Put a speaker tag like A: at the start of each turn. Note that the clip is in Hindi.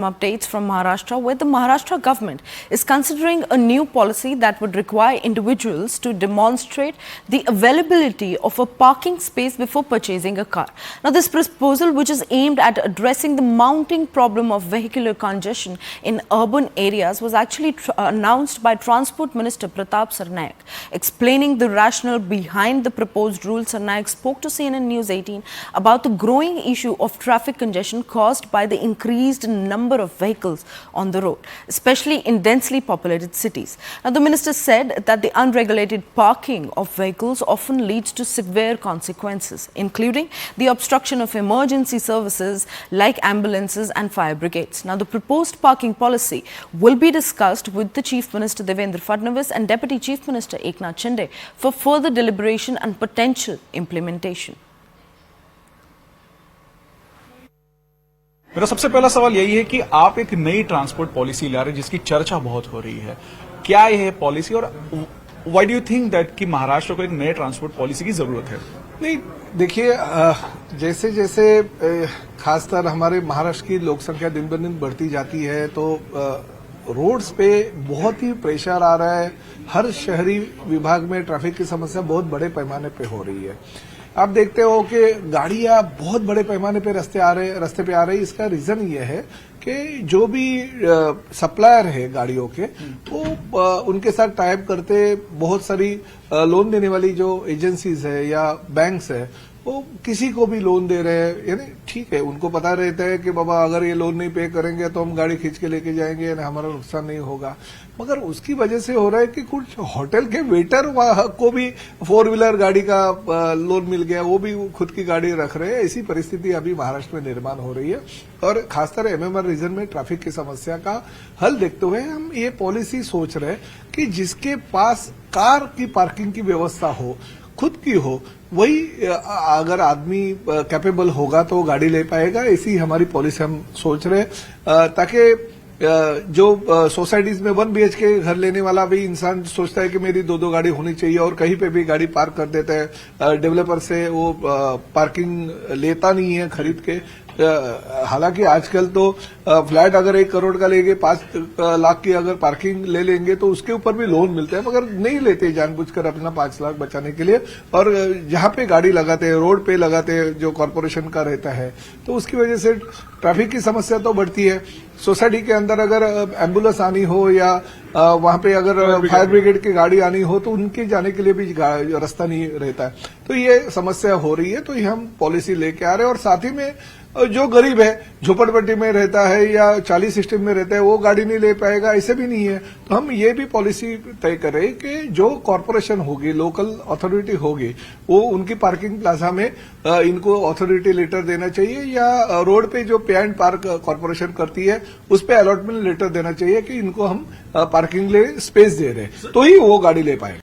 A: Updates from Maharashtra, where the Maharashtra government is considering a new policy that would require individuals to demonstrate the availability of a parking space before purchasing a car. Now, this proposal, which is aimed at addressing the mounting problem of vehicular congestion in urban areas, was actually announced by Transport Minister Pratap Sarnaik. Explaining the rationale behind the proposed rule, Sarnaik spoke to CNN News 18 about the growing issue of traffic congestion caused by the increased number of vehicles on the road, especially in densely populated cities. Now, the minister said that the unregulated parking of vehicles often leads to severe consequences, including the obstruction of emergency services like ambulances and fire brigades. Now, the proposed parking policy will be discussed with the Chief Minister Devendra Fadnavis and Deputy Chief Minister Eknath Shinde for further deliberation and potential implementation.
B: मेरा सबसे पहला सवाल यही है कि आप एक नई ट्रांसपोर्ट पॉलिसी ला रहे हैं जिसकी चर्चा बहुत हो रही है। क्या यह पॉलिसी और why do you think that कि महाराष्ट्र को एक नए ट्रांसपोर्ट पॉलिसी की जरूरत है?
C: नहीं, देखिए, जैसे जैसे खासकर हमारे महाराष्ट्र की लोक संख्या दिन ब दिन बढ़ती जाती है तो रोड्स पे बहुत ही प्रेशर आ रहा है। हर शहरी विभाग में ट्रैफिक की समस्या बहुत बड़े पैमाने पे हो रही है। आप देखते हो कि गाड़ियां बहुत बड़े पैमाने पे रास्ते पे आ रही। इसका रीजन ये है कि जो भी सप्लायर है गाड़ियों के वो उनके साथ टाइप करते बहुत सारी लोन देने वाली जो एजेंसीज है या बैंक्स है वो किसी को भी लोन दे रहे हैं। यानी ठीक है, उनको पता रहता है कि बाबा अगर ये लोन नहीं पे करेंगे तो हम गाड़ी खींच के लेके जाएंगे यानी हमारा नुकसान नहीं होगा, मगर उसकी वजह से हो रहा है कि कुछ होटल के वेटर को भी 4 व्हीलर गाड़ी का लोन मिल गया, वो भी खुद की गाड़ी रख रहे हैं। ऐसी परिस्थिति अभी महाराष्ट्र में निर्माण हो रही है और खासकर एमएमआर रीजन में ट्रैफिक की समस्या का हल देखते हुए हम ये पॉलिसी सोच रहे हैं कि जिसके पास कार की पार्किंग की व्यवस्था हो, खुद की हो, वही अगर आदमी कैपेबल होगा तो गाड़ी ले पाएगा। ऐसी हमारी पॉलिसी हम सोच रहे हैं ताकि जो सोसाइटीज में 1 BHK घर लेने वाला भी इंसान सोचता है कि मेरी 2 गाड़ी होनी चाहिए और कहीं पे भी गाड़ी पार्क कर देता है। डेवलपर से वो पार्किंग लेता नहीं है खरीद के। हालांकि आजकल तो फ्लैट अगर 1 करोड़ का लेंगे 5 लाख की अगर पार्किंग ले लेंगे तो उसके ऊपर भी लोन मिलता है, मगर नहीं लेते जानबूझकर अपना 5 लाख बचाने के लिए। और जहां पे गाड़ी लगाते हैं, रोड पे लगाते हैं, जो कॉर्पोरेशन का रहता है, तो उसकी वजह से ट्रैफिक की समस्या तो बढ़ती है। सोसाइटी के अंदर अगर एम्बुलेंस आनी हो या वहां पे अगर फायर ब्रिगेड की गाड़ी आनी हो तो उनके जाने के लिए भी रास्ता नहीं रहता है। तो ये समस्या हो रही है, तो ये हम पॉलिसी लेके आ रहे हैं। और साथ ही में जो गरीब है, झोपड़पट्टी में रहता है या 40 सिस्टम में रहता है, वो गाड़ी नहीं ले पाएगा, ऐसे भी नहीं है। तो हम ये भी पॉलिसी तय करें कि जो कॉर्पोरेशन होगी, लोकल अथॉरिटी होगी, वो उनकी पार्किंग प्लाजा में इनको अथॉरिटी लेटर देना चाहिए या रोड पे जो पे एंड पार्क कॉर्पोरेशन करती है उस पे अलॉटमेंट लेटर देना चाहिए कि इनको हम पार्किंग ले स्पेस दे रहे हैं, तो ही वो गाड़ी ले पाएगा।